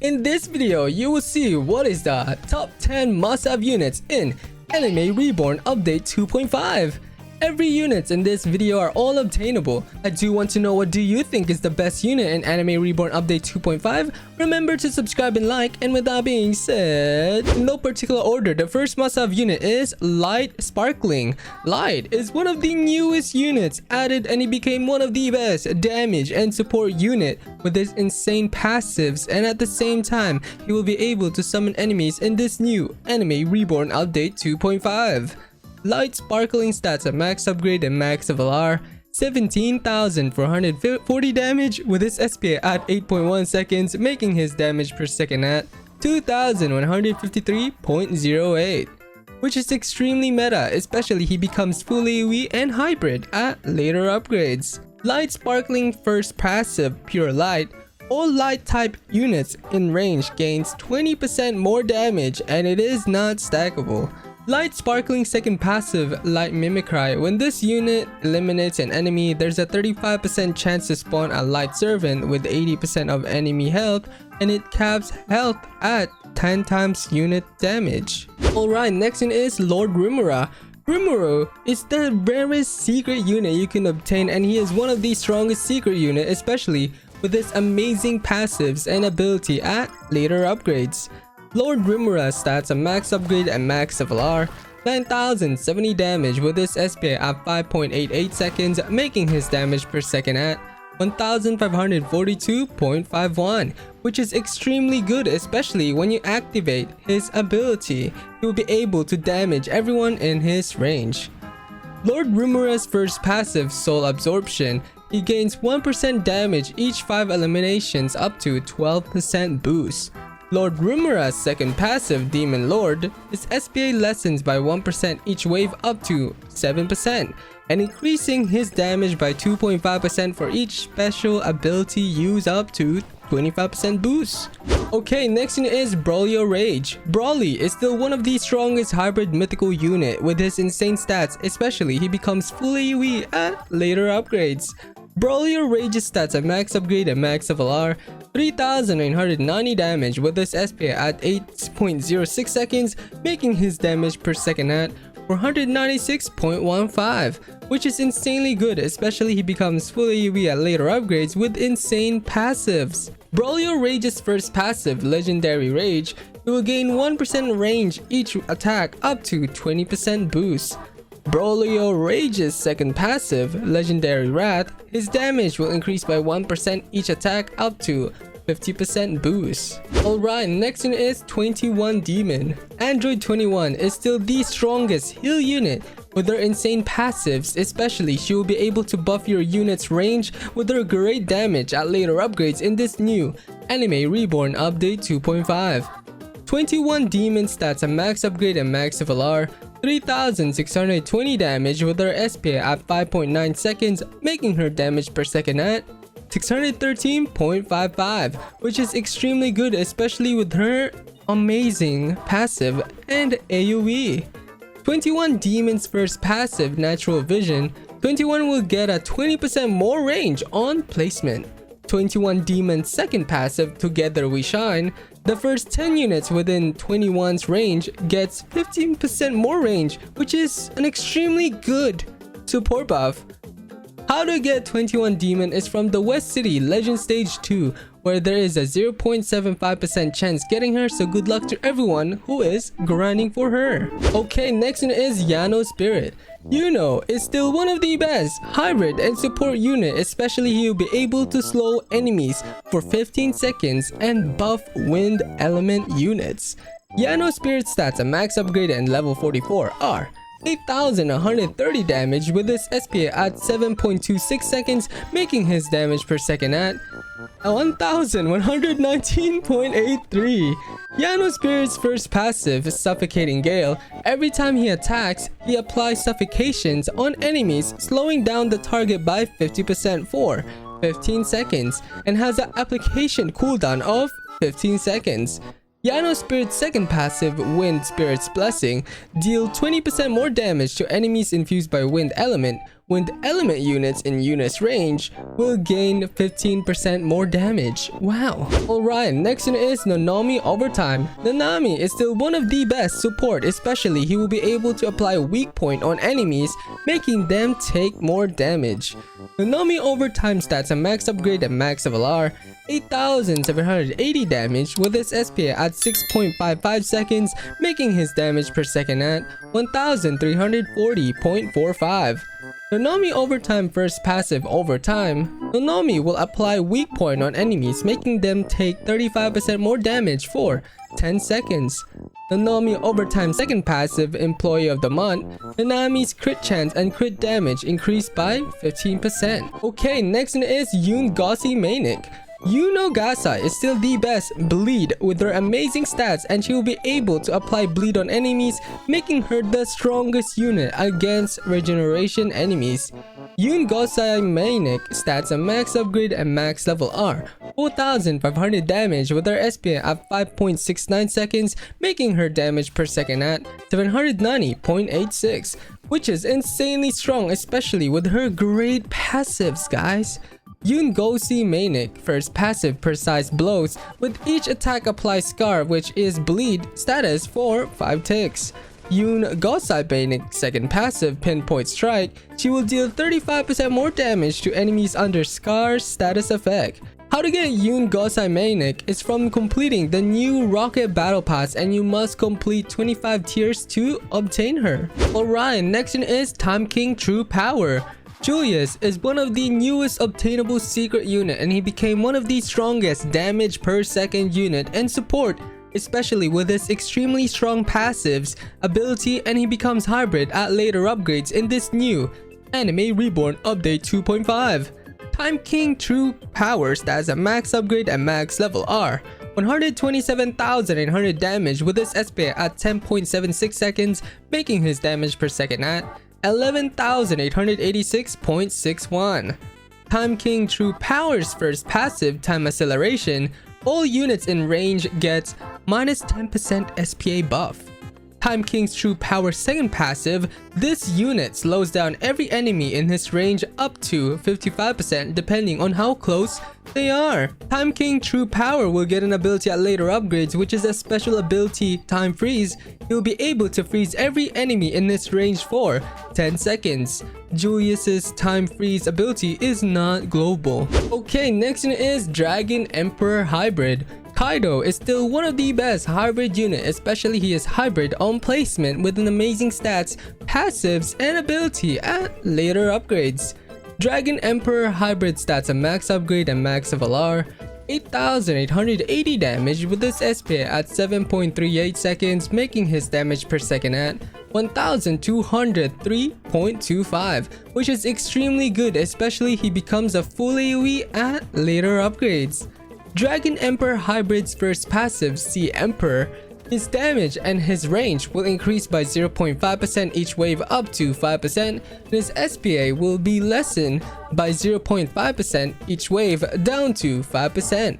In this video, you will see what is the top 10 must-have units in Anime Reborn Update 2.5. Every units in this video are all obtainable. I do want to know, what do you think is the best unit in Anime Reborn Update 2.5? Remember to subscribe and like, and with that being said, in no particular order, the first must-have unit is Light Sparkling. Light is one of the newest units added, and he became one of the best damage and support unit with his insane passives, and at the same time, he will be able to summon enemies in this new Anime Reborn Update 2.5. Light Sparkling stats at max upgrade and max LR, 17,440 damage with his SPA at 8.1 seconds, making his damage per second at 2,153.08, which is extremely meta, especially he becomes full AoE and hybrid at later upgrades. Light Sparkling first passive, Pure Light. All light type units in range gains 20% more damage, and it is not stackable. Light Sparkling second passive, Light Mimicry. When this unit eliminates an enemy, there's a 35% chance to spawn a Light Servant with 80% of enemy health, and it caps health at 10 times unit damage. Alright, next one is Lord Rimura. Rimura is the rarest secret unit you can obtain, and he is one of the strongest secret unit, especially with his amazing passives and ability at later upgrades. Lord Rimura stats a max upgrade and max LR, 9,070 damage with his SPA at 5.88 seconds, making his damage per second at 1,542.51, which is extremely good, especially when you activate his ability. He will be able to damage everyone in his range. Lord Rimura's first passive, Soul Absorption. He gains 1% damage each 5 eliminations, up to 12% boost. Lord Rimura's second passive, Demon Lord, his SPA lessens by 1% each wave, up to 7%, and increasing his damage by 2.5% for each special ability used, up to 25% boost. Okay, next one is Broly Rage. Broly is still one of the strongest hybrid mythical unit with his insane stats, especially he becomes full AoE at later upgrades. Broly Rage's stats at max upgrade and max LR, 3,990 damage with his SPA at 8.06 seconds, making his damage per second at 496.15, which is insanely good, especially he becomes full AoE at later upgrades with insane passives. Broly Rage's first passive, Legendary Rage, he will gain 1% range each attack, up to 20% boost. Broly Rage's second passive, Legendary Wrath, his damage will increase by 1% each attack, up to 50% boost. Alright, next one is 21 Demon. Android 21 is still the strongest heal unit with her insane passives, especially she will be able to buff your unit's range with her great damage at later upgrades in this new Anime Reborn Update 2.5. 21 Demon stats a max upgrade and max LR, 3,620 damage with her SPA at 5.9 seconds, making her damage per second at 613.55, which is extremely good, especially with her amazing passive and AoE. 21 Demon's first passive, Natural Vision. 21 will get a 20% more range on placement. 21 Demon's second passive, Together We Shine. The first 10 units within 21's range gets 15% more range, which is an extremely good support buff. How to get 21 Demon is from the West City Legend Stage 2, where there is a 0.75% chance getting her, so good luck to everyone who is grinding for her. Okay, next one is Yano Spirit. Yano is still one of the best hybrid and support unit, especially he will be able to slow enemies for 15 seconds and buff wind element units. Yano Spirit stats at max upgrade and level 44 are 8,130 damage with his SPA at 7.26 seconds, making his damage per second at 1,119.83. Yano Spirit's first passive, Suffocating Gale. Every time he attacks, he applies suffocations on enemies, slowing down the target by 50% for 15 seconds, and has an application cooldown of 15 seconds. Yano Spirit's second passive, Wind Spirit's Blessing, deal 20% more damage to enemies infused by wind element Wind element units in unit's range will gain 15% more damage. Wow. Alright, next unit is Nami Overtime. Nami is still one of the best support, especially he will be able to apply weak point on enemies, making them take more damage. Nami Overtime stats a max upgrade and max level are 8,780 damage with his SPA at 6.55 seconds, making his damage per second at 1,340.45. Nami Overtime first passive Overtime. Nami will apply weak point on enemies, making them take 35% more damage for 10 seconds. Nami Overtime second passive Employee of the Month. Nami's crit chance and crit damage increased by 15%. Okay, next one is Yungoi Manic. Yuno Gasai is still the best bleed with her amazing stats, and she will be able to apply bleed on enemies, making her the strongest unit against regeneration enemies. Yungoi Manic stats a max upgrade and max level are 4,500 damage with her SPA at 5.69 seconds, making her damage per second at 790.86, which is insanely strong, especially with her great passives, guys. Yungoi Manic first passive precise blows, with each attack applies scar, which is bleed status for 5 ticks. Yungoi Manic second passive pinpoint strike. She will deal 35% more damage to enemies under scar status effect. How to get Yungoi Manic is from completing the new Rocket Battle Pass, and you must complete 25 tiers to obtain her. Alright, next one is Time King True Power. Julius is one of the newest obtainable secret unit, and he became one of the strongest damage per second unit and support, especially with his extremely strong passives ability, and he becomes hybrid at later upgrades in this new Anime Reborn Update 2.5. Time King True Power stats a max upgrade and max level are 127,800 damage with his SPA at 10.76 seconds, making his damage per second at 11,886.61. Time King True Power's first passive time acceleration. All units in range get minus 10% SPA buff. Time King's True Power second passive. This unit slows down every enemy in his range up to 55% depending on how close they are. Time King True Power will get an ability at later upgrades, which is a special ability, Time Freeze. He will be able to freeze every enemy in this range for 10 seconds. Julius's Time Freeze ability is not global. Okay, next one is Dragon Emperor Hybrid. Kaido is still one of the best hybrid unit, especially he is hybrid on placement with an amazing stats, passives, and ability at later upgrades. Dragon Emperor Hybrid stats a max upgrade and max level are 8,880 damage with his SPA at 7.38 seconds, making his damage per second at 1,203.25, which is extremely good, especially he becomes a full AoE at later upgrades. Dragon Emperor Hybrid's first passive, Sea Emperor, his damage and his range will increase by 0.5% each wave up to 5%, and his SPA will be lessened by 0.5% each wave down to 5%.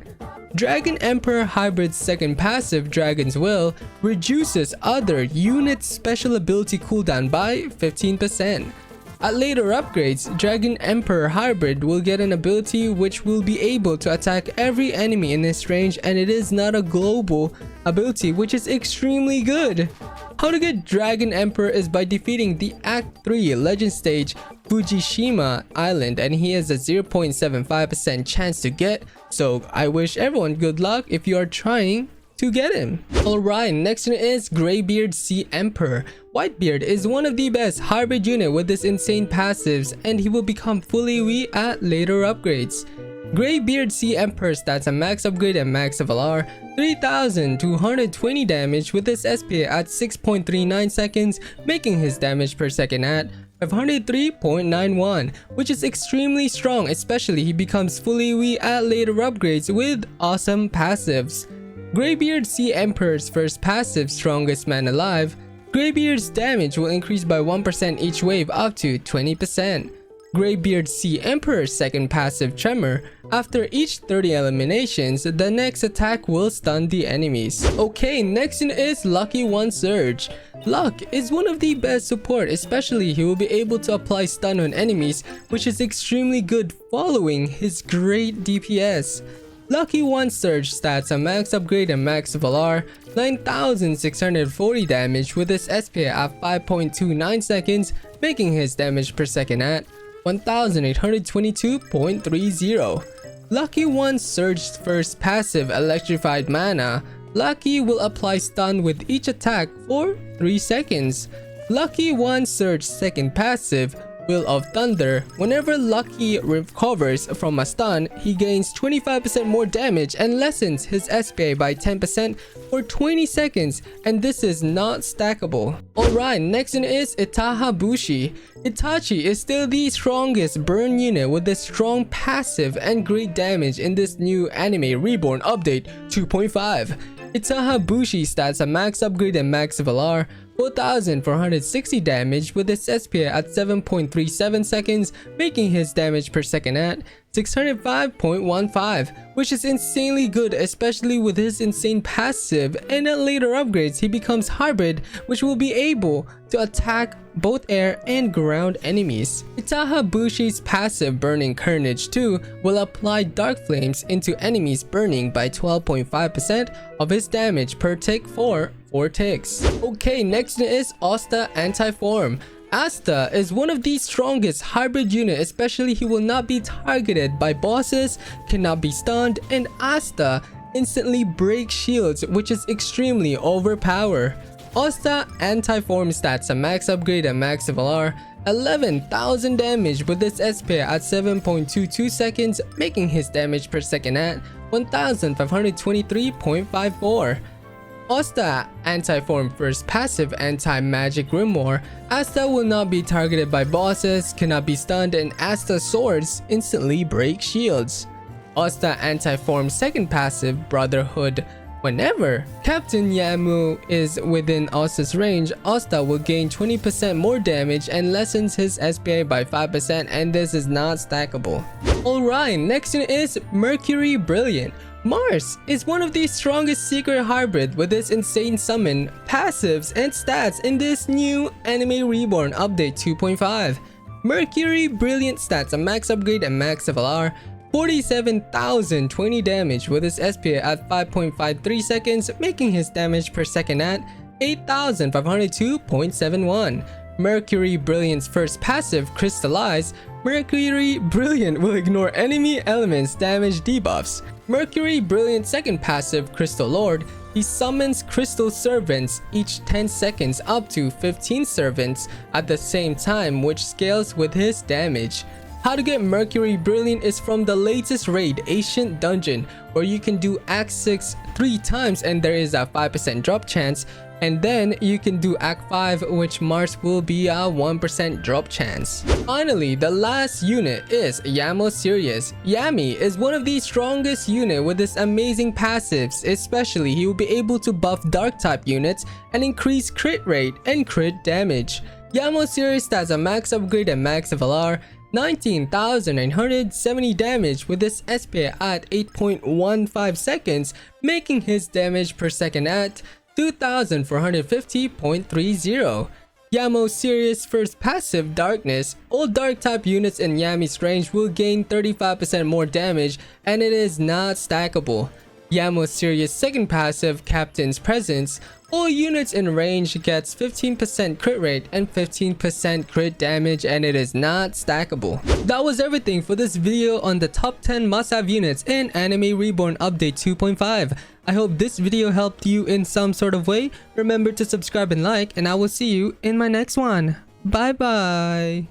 Dragon Emperor Hybrid's second passive, Dragon's Will, reduces other units' special ability cooldown by 15%. At later upgrades, Dragon Emperor Hybrid will get an ability which will be able to attack every enemy in this range, and it is not a global ability, which is extremely good. How to get Dragon Emperor is by defeating the Act 3 Legend Stage Fujishima Island, and he has a 0.75% chance to get, so I wish everyone good luck if you are trying to get him. Alright, next one is Graybeard Sea Emperor. Whitebeard is one of the best hybrid unit with his insane passives, and he will become fully AoE at later upgrades. Graybeard Sea Emperor stats a max upgrade and max level are 3,220 damage with his SPA at 6.39 seconds, making his damage per second at 503.91, which is extremely strong, especially he becomes fully AoE at later upgrades with awesome passives. Graybeard Sea Emperor's first passive, Strongest Man Alive. Graybeard's damage will increase by 1% each wave up to 20%. Graybeard Sea Emperor's second passive, Tremor. After each 30 eliminations, the next attack will stun the enemies. Okay, next in is Lucky One Surge. Luck is one of the best support, especially he will be able to apply stun on enemies, which is extremely good following his great DPS. Lucky One Surge stats a max upgrade and max Valar, 9,640 damage with his SPA at 5.29 seconds, making his damage per second at 1,822.30. Lucky One Surge's first passive Electrified Mana. Lucky will apply stun with each attack for 3 seconds. Lucky One Surge's second passive, Will of Thunder. Whenever Lucky recovers from a stun, he gains 25% more damage and lessens his SPA by 10% for 20 seconds, and this is not stackable. Alright, next one is Itaha Bushi. Itachi is still the strongest burn unit with a strong passive and great damage in this new anime Reborn update 2.5. Itaha Bushi stats a max upgrade and max Valar, 4,460 damage with his SPA at 7.37 seconds, making his damage per second at 605.15, which is insanely good, especially with his insane passive, and at later upgrades he becomes hybrid, which will be able to attack both air and ground enemies. Itaha Bushi's passive Burning Carnage 2 will apply Dark Flames into enemies, burning by 12.5% of his damage per tick for 4 ticks. Okay, next is Asta Anti-Form. Asta is one of the strongest hybrid unit, especially he will not be targeted by bosses, cannot be stunned, and Asta instantly breaks shields, which is extremely overpowered. Asta Anti-Form stats a max upgrade and max Valar, 11,000 damage with his SPA at 7.22 seconds, making his damage per second at 1,523.54. Asta Anti-Form first passive Anti-Magic Grimoire. Asta will not be targeted by bosses, cannot be stunned, and Asta swords instantly break shields. Asta Anti-Form second passive Brotherhood. Whenever Captain Yamu is within Asta's range, Asta will gain 20% more damage and lessens his SPA by 5%, and this is not stackable. Alright, next one is Mercury Brilliant. Mars is one of the strongest secret hybrid with its insane summon, passives, and stats in this new anime Reborn update 2.5. Mercury Brilliant stats a max upgrade and max Valar, 47,020 damage with his SPA at 5.53 seconds, making his damage per second at 8,502.71. Mercury Brilliant's first passive Crystallize. Mercury Brilliant will ignore enemy elements damage debuffs. Mercury Brilliant second passive Crystal Lord. He summons Crystal Servants each 10 seconds up to 15 servants at the same time, which scales with his damage. How to get Mercury Brilliant is from the latest raid, Ancient Dungeon, where you can do Act 6 3 times and there is a 5% drop chance, and then you can do Act 5, which Mars will be a 1% drop chance. Finally, the last unit is Yamamo Sereus. Yami is one of the strongest units with his amazing passives, especially he will be able to buff dark type units and increase crit rate and crit damage. Yamamo Sereus has a max upgrade and max Valar, 19,970 damage with his SPA at 8.15 seconds, making his damage per second at 2,450.30. Yamamo Sereus first passive Darkness. All dark type units in Yami's range will gain 35% more damage, and it is not stackable. Yamamo Sereus second passive Captain's Presence. All units in range gets 15% crit rate and 15% crit damage, and it is not stackable. That was everything for this video on the top 10 must-have units in Anime Reborn Update 2.5. I hope this video helped you in some sort of way. Remember to subscribe and like, and I will see you in my next one. Bye bye.